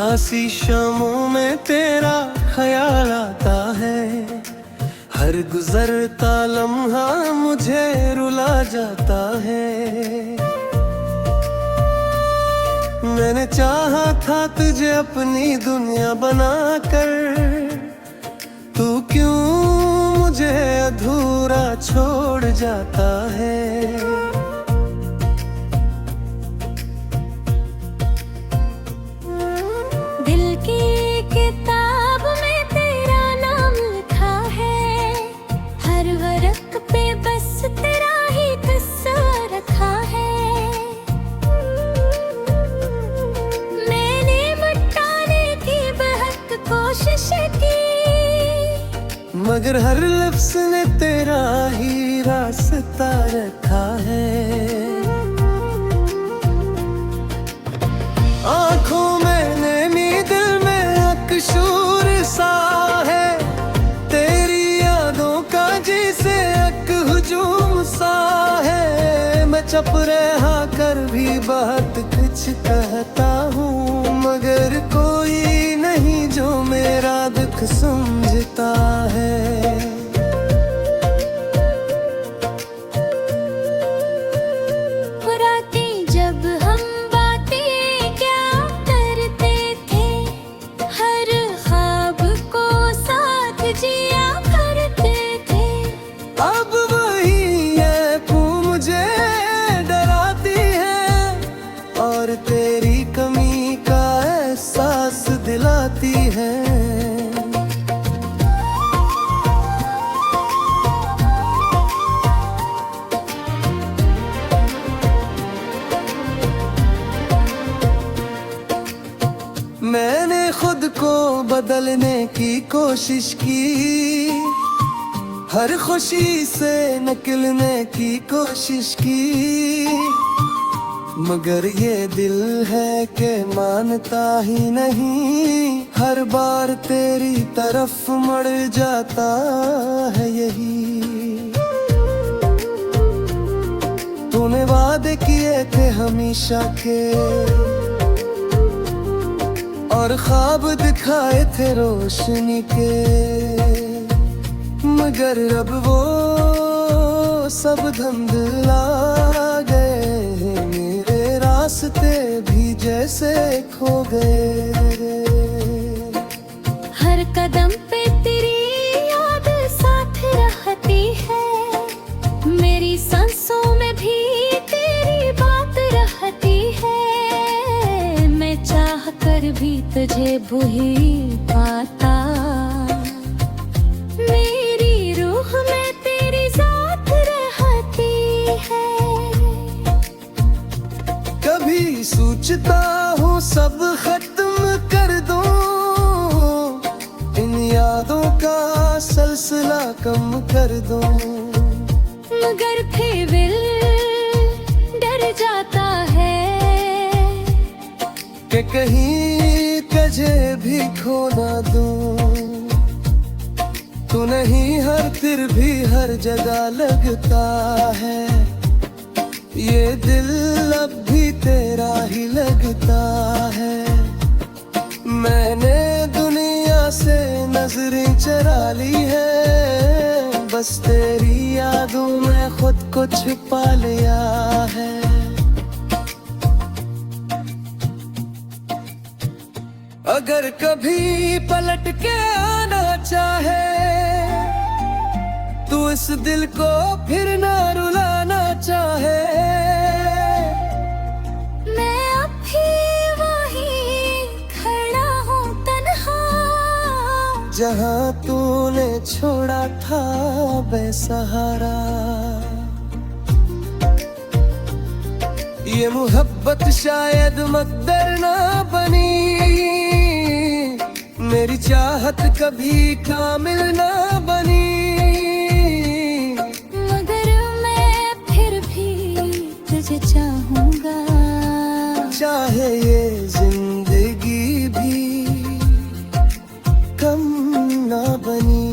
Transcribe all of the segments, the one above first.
उदासी शामों में तेरा ख्याल आता है। हर गुजरता लम्हा मुझे रुला जाता है। मैंने चाहा था तुझे अपनी दुनिया बनाकर, तू क्यों मुझे अधूरा छोड़ जाता है। दिल की किताब में तेरा नाम लिखा है, हर वर्क पे बस तेरा ही किस्सा रखा है। मैंने मिटाने की बेहद कोशिश की, मगर हर लफ्ज़ ने तेरा ही रास्ता रखा है। आँखों में नैनी, दिल में अकशूर सा है, तेरी यादों का जैसे एक हुजूम सा है। मैं चुप रहा कर भी बहुत कुछ कहता हूँ, मगर कोई नहीं जो मेरा दुख समझता है। रातें जब हम बातें क्या करते थे, हर ख्वाब को साथ जिया करते थे। अब वही है तू मुझे डराती है, और तेरी कमी का एहसास दिलाती है। मैंने खुद को बदलने की कोशिश की, हर खुशी से निकलने की कोशिश की, मगर ये दिल है कि मानता ही नहीं। हर बार तेरी तरफ मुड़ जाता है यही। तूने वादे किए थे हमेशा के, और ख्वाब दिखाए थे रोशनी के, मगर अब वो सब धुंधला गए। मेरे रास्ते भी जैसे खो गए। हर कदम पे तेरी याद साथ रहती है, मेरी सांसों में भी तेरी बात रहती है। मैं चाह कर भी तुझे भूल पाता, मेरी रूह में तेरी जात रहती है। कभी सोचता हूँ सब खत्म कर दूं, इन यादों का सिलसिला कम कर दूं, मगर फिर दिल डर जाता है कि कहीं तुझे भी खो ना दूं। तू नहीं हर तिर भी हर जगह लगता है, ये दिल अब भी तेरा ही लगता है। मैंने दुनिया से नजरें चुरा ली है, बस तेरी यादों में खुद को छुपा लिया है। अगर कभी पलट के आना चाहे, तू इस दिल को फिर ना रुलाना चाहे। मैं अब भी वहीं खड़ा हूँ तन्हा, जहाँ तूने छोड़ा था बेसहारा। ये मोहब्बत शायद मकदर ना बनी, मेरी चाहत कभी कामिल ना बनी, मगर मैं फिर भी तुझे चाहूँगा। चाहे ये जिंदगी भी कम ना बनी।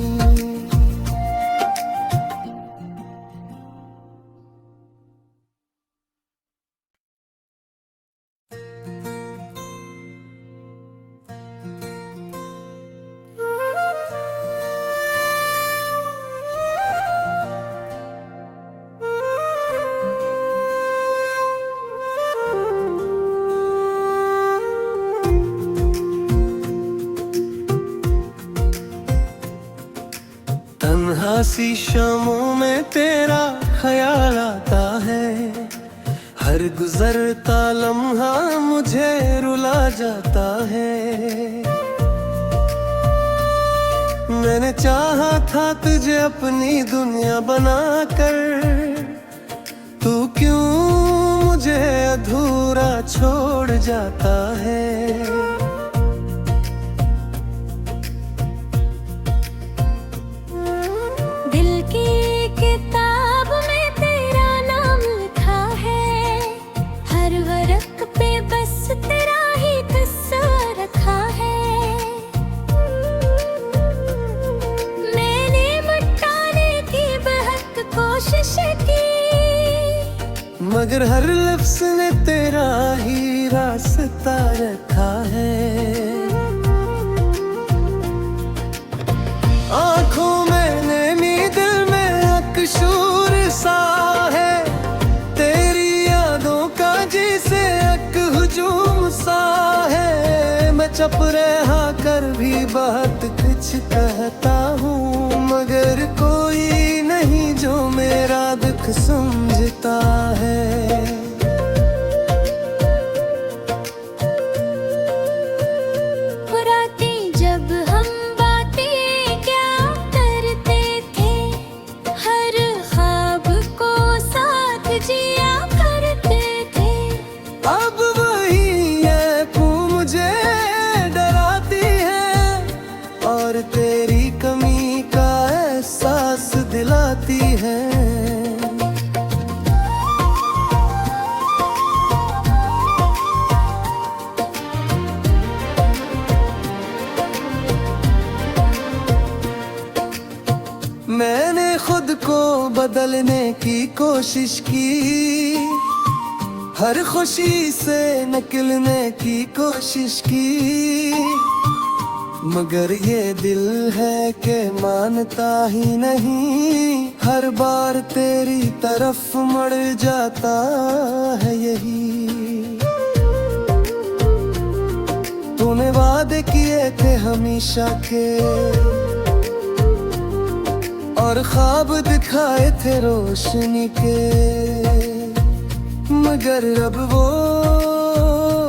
उदासी शामों में तेरा ख्याल आता है, हर गुजरता लम्हा मुझे रुला जाता है। मैंने चाहा था तुझे अपनी दुनिया बनाकर, तू क्यों मुझे अधूरा छोड़ जाता है। दिल की किताब में तेरा नाम लिखा है, हर वर्क पे बस तेरा ही किस्सा रखा है। मैंने मिटाने की बेहद कोशिश की, मगर हर लफ्ज़ ने तेरा ही रास्ता रखा है। आँखों में नैनी दिल में अकशूर सा है, तेरी यादों का जिसे एक हुजूम सा है। मैं चुप रहा कर भी बहुत कुछ कहता हूँ, मगर कोई नहीं जो मेरा दुख समझता है। रातें जब हम बातें क्या करते थे, हर ख्वाब को साथ जिया करते थे। अब वही है तू मुझे डराती है, और तेरी कमी का एहसास दिलाती है। मैंने खुद को बदलने की कोशिश की, हर खुशी से निकलने की कोशिश की, मगर ये दिल है कि मानता ही नहीं। हर बार तेरी तरफ मुड़ जाता है यही। तूने वादे किए थे हमेशा के, और ख्वाब दिखाए थे रोशनी के, मगर अब वो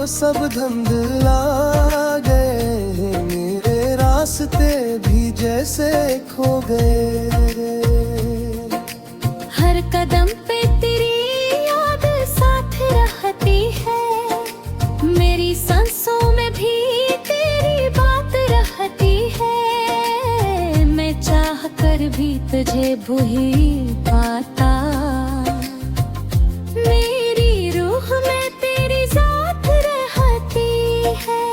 सब धुंधला गए। मेरे रास्ते भी जैसे खो गए। हर कदम पे तेरी याद साथ रहती है, मेरी सांसों में भी तेरी बात रहती है। मैं चाह कर भी तुझे भूल पाता, मेरी रूह में तेरी जात रहती है।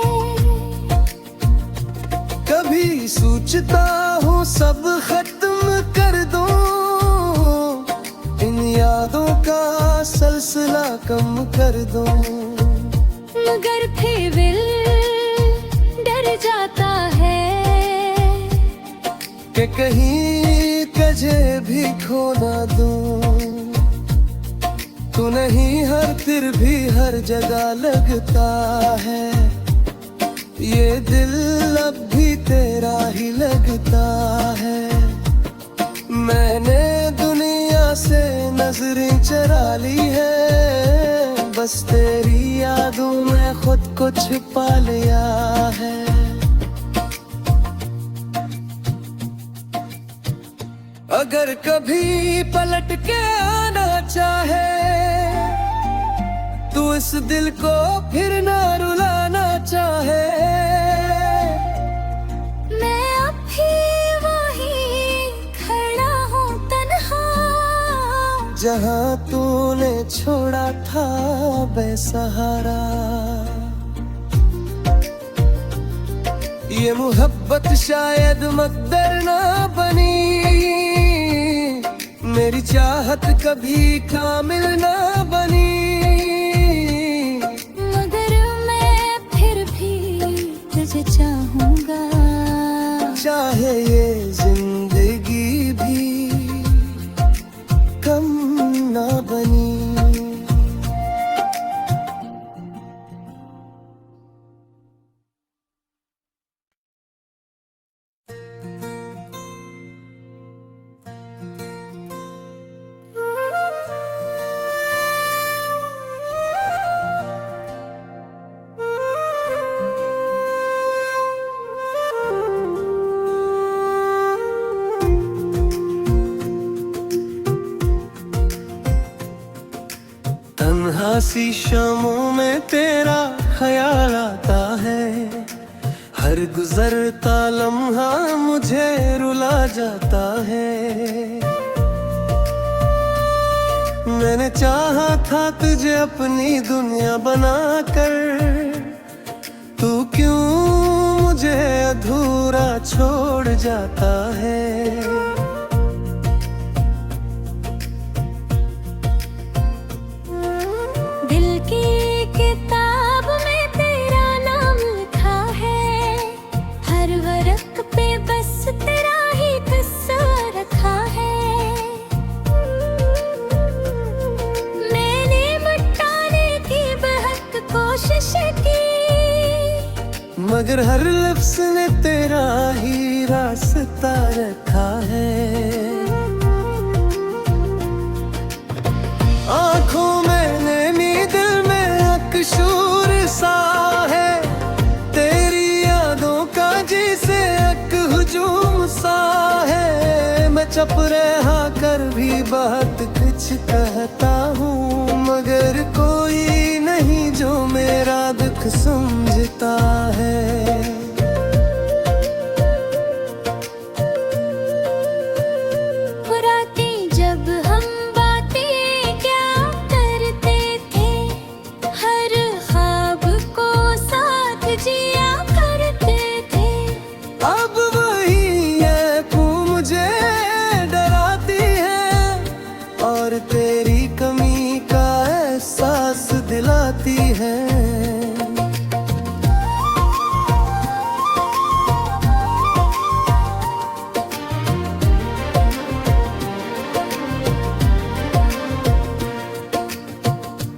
कभी सोचता हूँ सब खत्म कर दूं, इन यादों का सिलसिला कम कर दूं, मगर फिर दिल डर जाता है कि कहीं तुझे भी खो ना दूं। तू नहीं हर फिर भी हर जगह लगता है, ये दिल अब भी तेरा ही लगता है। मैंने दुनिया से नजरें चुरा ली है, बस तेरी यादों में खुद को छुपा लिया है। अगर कभी पलट के आना चाहे, तू इस दिल को फिर ना रुलाना चाहे। मैं अब भी वहीं खड़ा हूँ तन्हा, जहाँ तूने छोड़ा था बेसहारा। ये मोहब्बत शायद मकदर ना बनी, मेरी चाहत कभी कामिल ना बनी, मगर मैं फिर भी तुझे चाहूँगा। चाहे ये जिंदगी भी कम ना बनी। उदासी शामों में तेरा ख्याल आता है, हर गुजरता लम्हा मुझे रुला जाता है। मैंने चाहा था तुझे अपनी दुनिया बनाकर, तू क्यों मुझे अधूरा छोड़ जाता है। दिल की किताब में तेरा नाम लिखा है, हर वर्क पे बस तेरा ही किस्सा रखा है। मैंने मिटाने की बेहद कोशिश की, मगर हर लफ्ज़ ने तेरा ही रास्ता रखा है। आँखों में नैनी दिल में अकशूर सा है, तेरी यादों का जिसे एक हुजूम सा है। मैं चुप रहा कर भी बहुत कुछ कहता हूँ, मगर कोई नहीं जो मेरा दुख समझता है। रातें जब हम बातें क्या करते थे, हर ख्वाब को साथ जिया करते थे। अब वही है तू मुझे डराती है, और तेरी कमी का एहसास दिलाती है।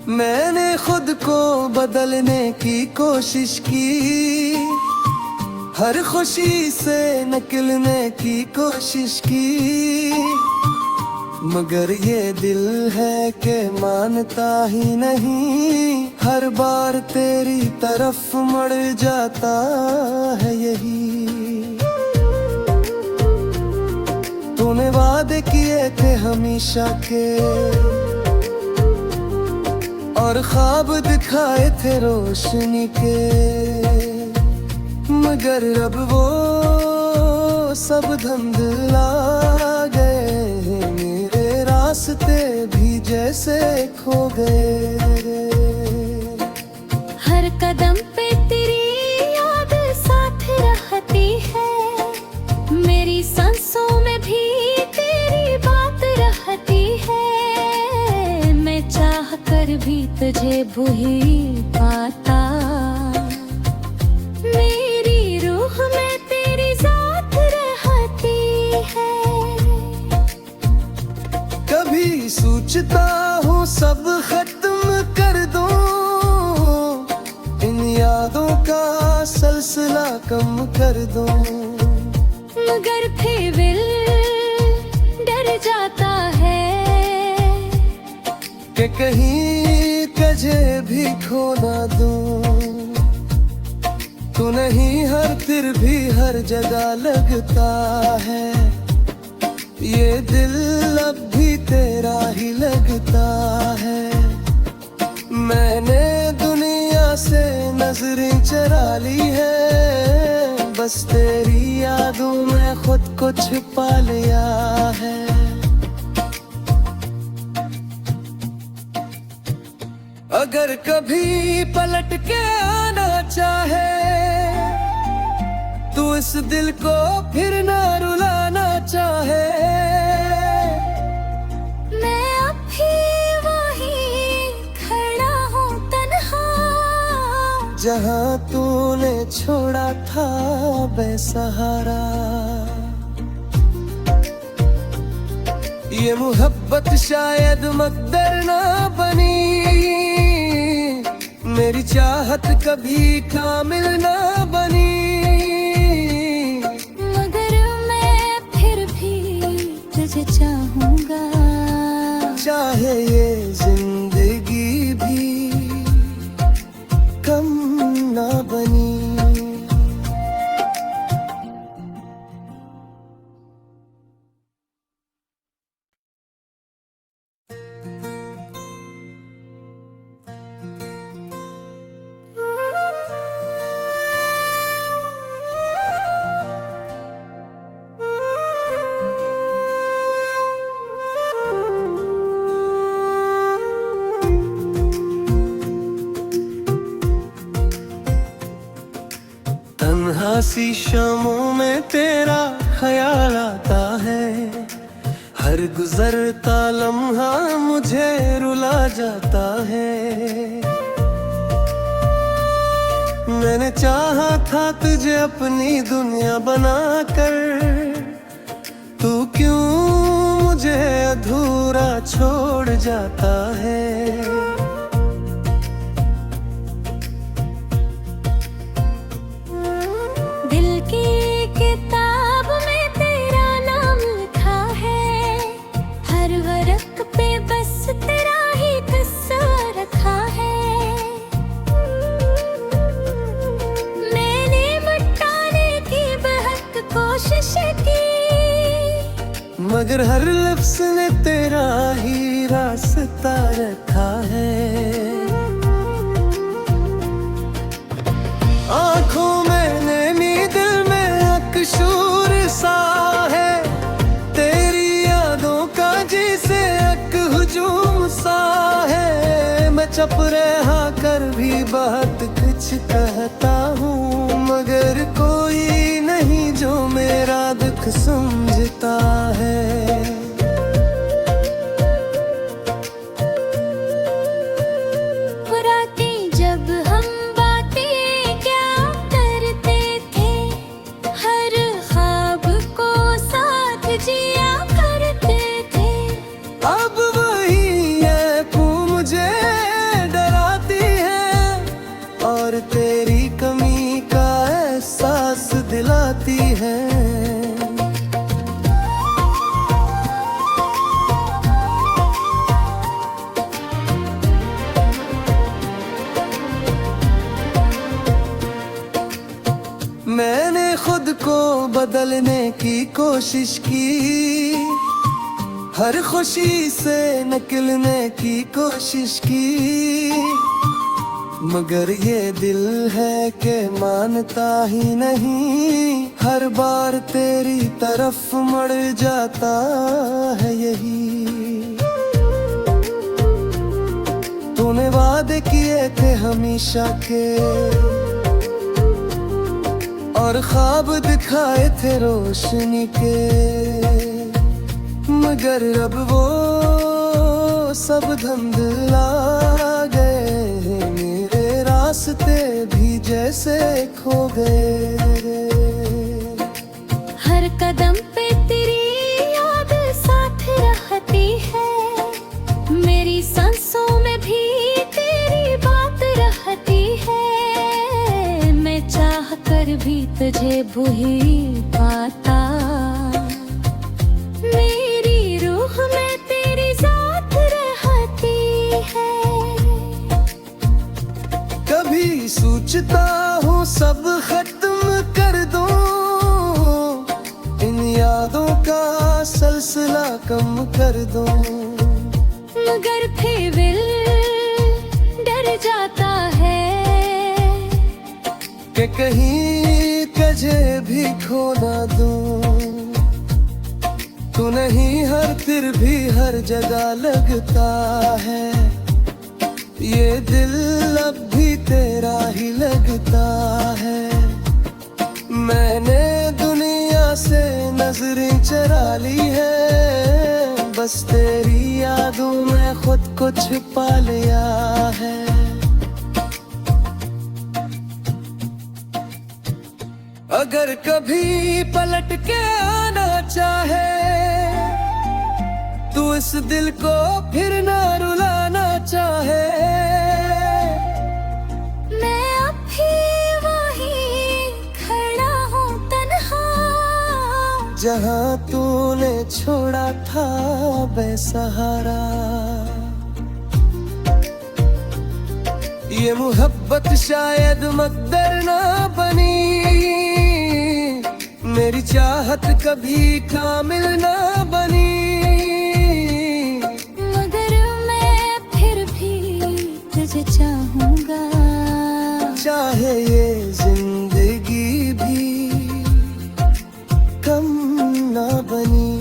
मैंने खुद को बदलने की कोशिश की, हर खुशी से निकलने की कोशिश की, मगर ये दिल है कि मानता ही नहीं। हर बार तेरी तरफ मुड़ जाता है यही। तूने वादे किए थे हमेशा के, और ख्वाब दिखाए थे रोशनी के, मगर अब वो सब धुंधला गए। मेरे रास्ते भी जैसे खो गए। हर कदम पे तेरी याद साथ रहती है, मेरी सांसों में भी तेरी बात रहती है। मैं चाह कर भी तुझे भूल पाता, मेरी रूह में तेरी जात रहती है। कभी सोचता हूँ सब खत्म कर दूं, इन यादों का सिलसिला कम कर दूं, मगर फिर दिल डर जाता है कि कहीं तुझे भी खो ना दूं। तू नहीं हर फिर भी हर जगह लगता है, ये दिल अब भी तेरा ही लगता है। मैंने दुनिया से नजरें चुरा ली है, बस तेरी यादों में खुद को छुपा लिया है। अगर कभी पलट के आना चाहे, तू इस दिल को फिर ना रुलाना चाहे। मैं अब भी वहीं खड़ा हूँ तन्हा, जहाँ तूने छोड़ा था बेसहारा। ये मोहब्बत शायद मकदर ना बनी, मेरी चाहत कभी कामिल ना बनी, मगर मैं फिर भी तुझे चाहूँगा। चाहे ये जिंदगी भी कम ना बनी। सी शामों में तेरा ख्याल आता है, हर गुजरता लम्हा मुझे रुला जाता है। मैंने चाहा था तुझे अपनी दुनिया बनाकर, तू क्यों मुझे अधूरा छोड़ जाता है। दिल की किताब में तेरा नाम लिखा है, हर वर्क पे बस तेरा ही किस्सा रखा है। मैंने मिटाने की बहुत कोशिश की, मगर हर लफ्ज़ ने तेरा ही रास्ता रखा है। आँखों में नैनी दिल में अकशूर सा है, तेरी यादों का जिसे एक हुजूम सा है। मैं चुप रहा कर भी बहुत कुछ कहता हूँ, मगर कोई नहीं जो मेरा दुख समझता है। रातें जब हम बातें क्या करते थे, हर ख्वाब को साथ जिया करते थे। अब वही है तू मुझे डराती है, और तेरी कमी का एहसास दिलाती है। मैंने खुद को बदलने की कोशिश की, हर खुशी से निकलने की कोशिश की, मगर ये दिल है कि मानता ही नहीं। हर बार तेरी तरफ मुड़ जाता है यही। तूने वादे किए थे हमेशा के, और ख्वाब दिखाए थे रोशनी के, मगर अब वो सब धुंधला गए। मेरे रास्ते भी जैसे खो गए। हर कदम पे तेरी याद साथ रहती है, मेरी सांसों में भी तेरी बात रहती है। मैं चाह कर भी तुझे भूल पाता, मेरी रूह में तेरी जात रहती है। कभी सोचता हूँ सब खत्म कर दूं, इन यादों का सिलसिला कम कर दूं, मगर फिर दिल डर जाता है कि कहीं तुझे भी खो ना दूं। तू नहीं हर फिर भी हर जगह लगता है, ये दिल अब भी तेरा ही लगता है। मैंने दुनिया से नजरें चुरा ली है, बस तेरी यादों में खुद को छुपा लिया है। अगर कभी पलट के आना चाहे, तू इस दिल को फिर ना रुलाना चाहे। मैं अब भी वहीं खड़ा हूँ तन्हा, जहाँ तूने छोड़ा था बेसहारा। ये मोहब्बत शायद मकदर ना बनी, मेरी चाहत कभी कामिल ना बनी, मगर मैं फिर भी तुझे चाहूँगा। चाहे ये जिंदगी भी कम ना बनी।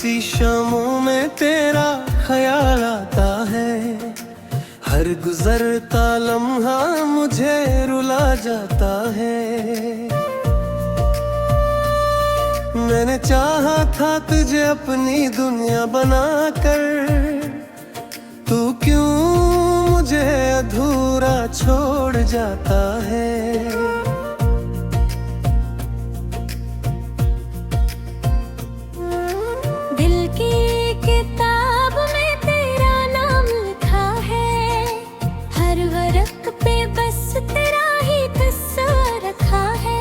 सी शामों में तेरा ख्याल आता है, हर गुजरता लम्हा मुझे रुला जाता है। मैंने चाहा था तुझे अपनी दुनिया बनाकर, तू क्यों मुझे अधूरा छोड़ जाता है। दिल की किताब में तेरा नाम लिखा है, हर वर्क पे बस तेरा ही किस्सा रखा है।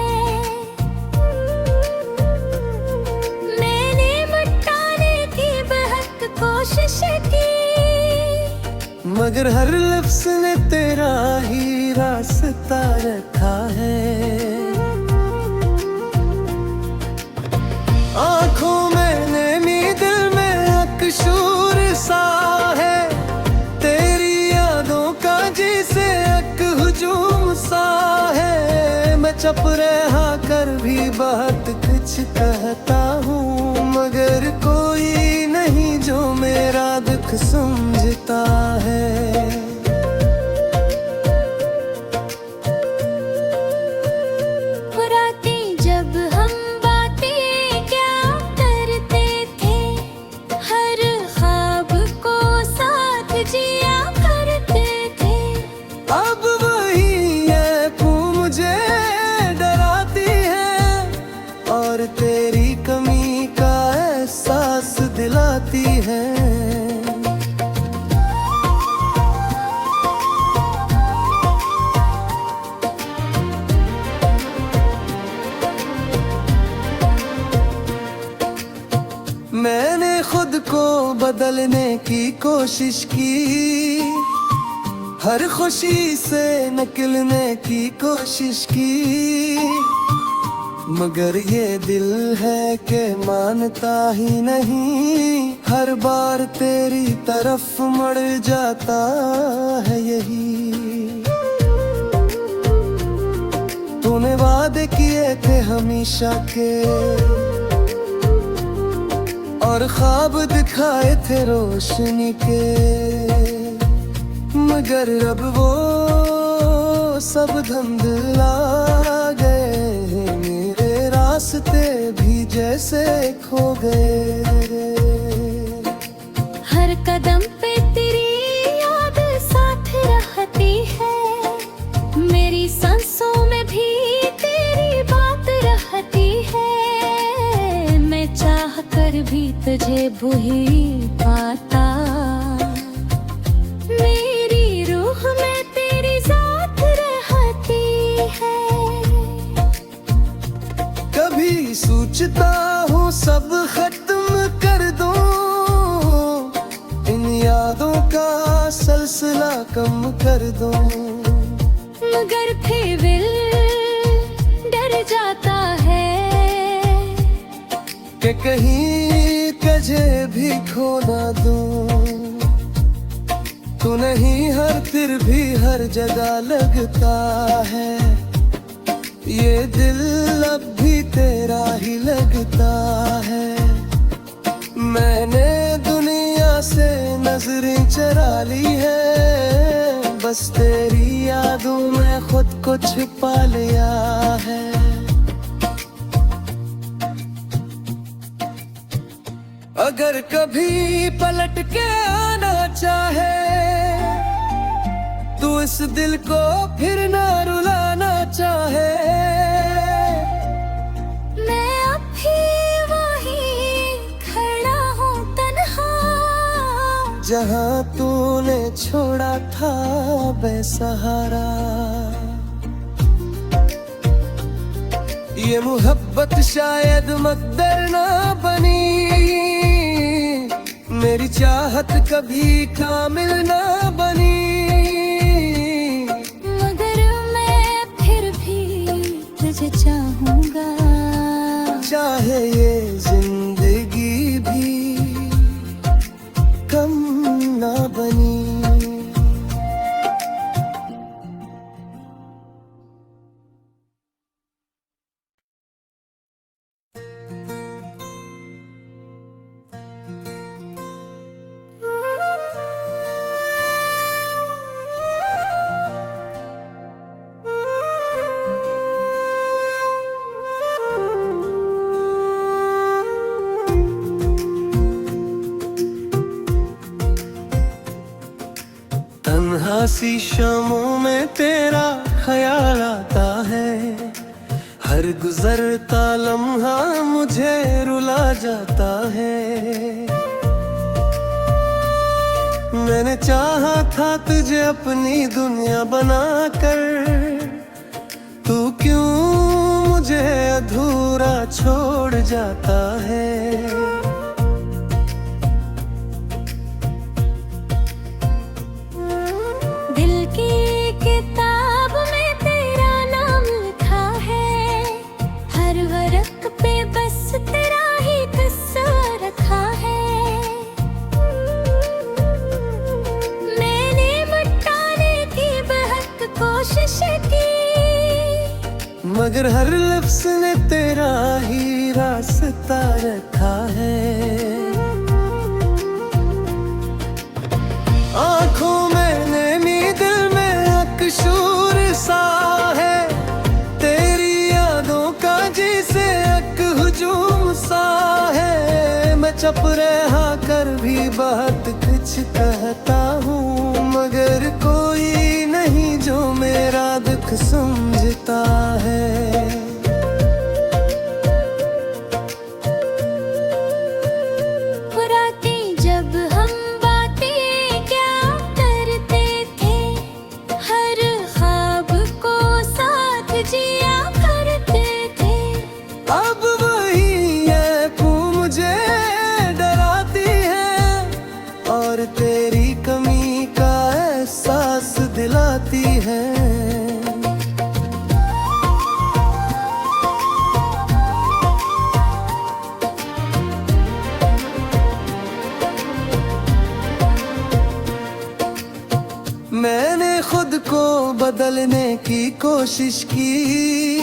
मैंने मिटाने की बहुत कोशिश की, मगर हर लफ्ज़ ने तेरा ही रास्ता रखा है। आँखों में नैनी, दिल में अकशूर सा है, तेरी यादों का जिसे एक हुजूम सा है। मैं चुप रहा कर भी बहुत कुछ कहता हूँ, मगर कोई नहीं जो मेरा दुख समझता है। रातें जब हम बातें क्या करते थे, हर ख्वाब को साथ जिया करते थे। अब वही है तू मुझे डराती है, और तेरी कमी का एहसास दिलाती है। मैंने खुद को बदलने की कोशिश की, हर खुशी से निकलने की कोशिश की, मगर ये दिल है कि मानता ही नहीं, हर बार तेरी तरफ मुड़ जाता है यही। तूने वादे किए थे हमेशा के, और ख्वाब दिखाए थे रोशनी के, मगर अब वो सब धुंधला गए, मेरे रास्ते भी जैसे खो गए। हर कदम पे तेरी याद साथ रहती है, मेरी सांसों में भी तेरी बात रहती है। मैं चाह कर भी तुझे भूल पाता, मेरी रूह में तेरी जात रहती है। कभी सोचता हूँ सब खत्म कर दूं, इन यादों का सिलसिला कम कर दूं, मगर फिर दिल डर जाता है कि कहीं तुझे भी खो ना दूं। तू नहीं हर फिर भी हर जगह लगता है, ये दिल अब भी तेरा ही लगता है। मैंने दुनिया से नजरें चरा ली है, बस तेरी यादों में खुद को छिपा लिया है। अगर कभी पलट के आना चाहे, तू इस दिल को फिर ना रुलाना चाहे, मैं अब भी वहीं खड़ा हूँ तन्हा, जहाँ तूने छोड़ा था बेसहारा। ये मोहब्बत शायद मकदर ना बनी, मेरी चाहत कभी कामिल ना बनी, मगर मैं फिर भी तुझे चाहूँगा, चाहे ये जिंदगी भी कम ना बनी। उदासी शामों में तेरा ख्याल आता है, हर गुजरता लम्हा मुझे रुला जाता है। मैंने चाहा था तुझे अपनी दुनिया बनाकर, तू क्यों मुझे अधूरा छोड़ जाता है। दिल की किताब में तेरा नाम लिखा है, हर वर्क पे बस तेरा ही किस्सा रखा है। मैंने मिटाने की बहुत कोशिश की, मगर हर लफ्ज़ ने तेरा ही रास्ता रखा है। आँखों में नैनी दिल में अकशूर सा है, तेरी यादों का जिसे एक हुजूम सा है। मैं चुप रहा कर भी बहुत कुछ कहता हूँ, मगर कोई नहीं जो मेरा दुख समझता है। रातें जब हम बातें क्या करते थे, हर ख्वाब को साथ जिया करते थे। अब वही है तू मुझे डराती है, और तेरी कमी का एहसास दिलाती है। मैंने खुद को बदलने की कोशिश की,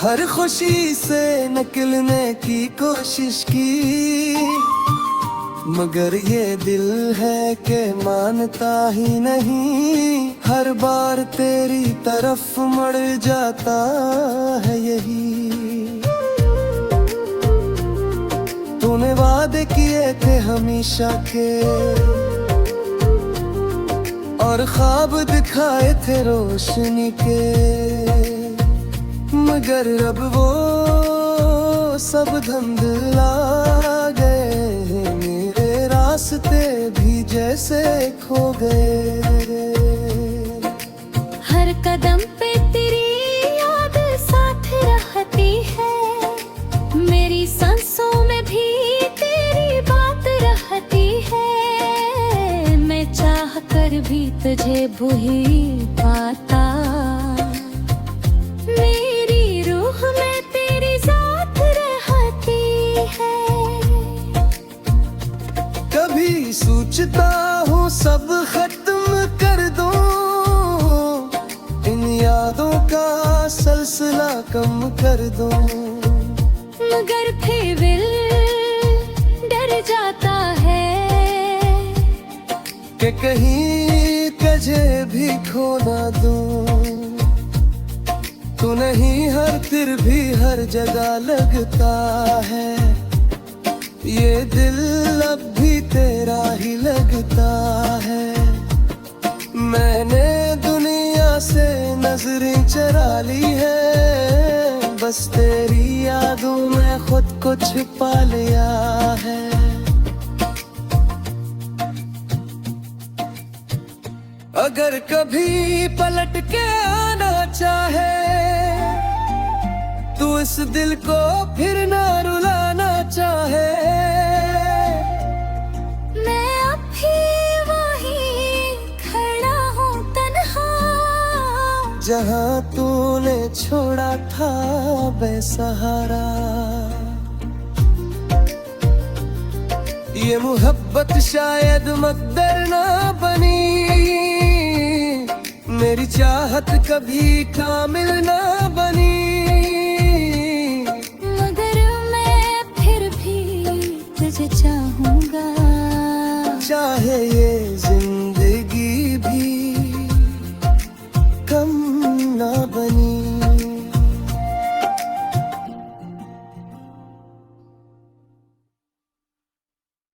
हर खुशी से निकलने की कोशिश की, मगर ये दिल है कि मानता ही नहीं। हर बार तेरी तरफ मुड़ जाता है यही। तूने वादे किए थे हमेशा के, और ख्वाब दिखाए थे रोशनी के, मगर अब वो सब धुंधला गए। मेरे रास्ते भी जैसे खो गए। हर कदम पे तेरी याद साथ रहती है, मेरी सांसों में भी तेरी बात रहती है। मैं चाह कर भी तुझे भूल पाता, मेरी रूह में तेरी जात रहती है। कभी सोचता हूँ सब खत्म कर दूं, इन यादों का सिलसिला कम कर दूं, मगर फिर दिल डर जाता है कि कहीं तुझे भी खो ना दूं। तू नहीं हर फिर भी हर जगह लगता है, ये दिल अब भी तेरा ही लगता है। मैंने दुनिया से नजरें चरा ली है, बस तेरी यादों में खुद को छिपा लिया है। अगर कभी पलट के आना चाहे, तू इस दिल को फिर ना रुलाना चाहे। मैं अब भी वहीं खड़ा हूँ तन्हा, जहाँ तूने छोड़ा था बेसहारा। ये मोहब्बत शायद मकदर ना बनी, मेरी चाहत कभी कामिल ना बनी, मगर मैं फिर भी तुझे चाहूँगा। चाहे ये जिंदगी